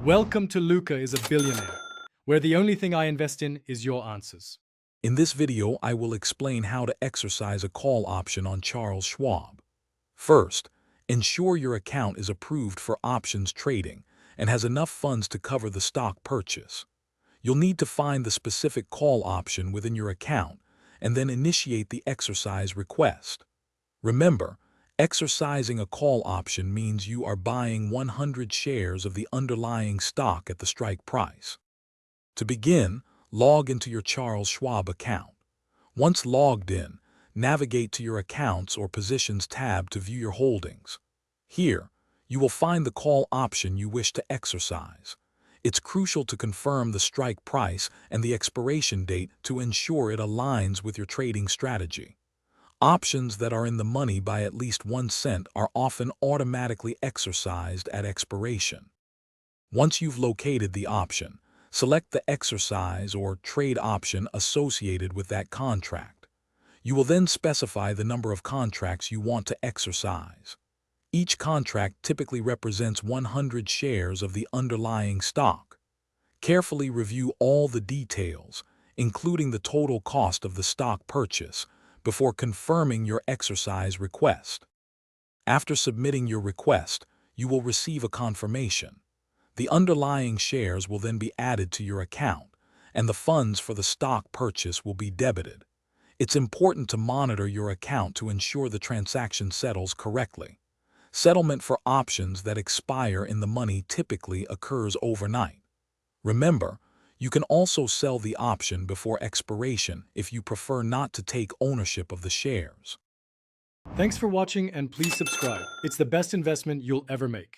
Welcome to Luca is a Billionaire, where the only thing I invest in is your answers. In this video, I will explain how to exercise a call option on Charles Schwab. First, ensure your account is approved for options trading and has enough funds to cover the stock purchase. You'll need to find the specific call option within your account and then initiate the exercise request. Remember, exercising a call option means you are buying 100 shares of the underlying stock at the strike price. To begin, log into your Charles Schwab account. Once logged in, navigate to your Accounts or Positions tab to view your holdings. Here, you will find the call option you wish to exercise. It's crucial to confirm the strike price and the expiration date to ensure it aligns with your trading strategy. Options that are in the money by at least 1 cent are often automatically exercised at expiration. Once you've located the option, select the exercise or trade option associated with that contract. You will then specify the number of contracts you want to exercise. Each contract typically represents 100 shares of the underlying stock. Carefully review all the details, including the total cost of the stock purchase, before confirming your exercise request. After submitting your request, you will receive a confirmation. The underlying shares will then be added to your account, and the funds for the stock purchase will be debited. It's important to monitor your account to ensure the transaction settles correctly. Settlement for options that expire in the money typically occurs overnight. Remember, you can also sell the option before expiration if you prefer not to take ownership of the shares. Thanks for watching and please subscribe. It's the best investment you'll ever make.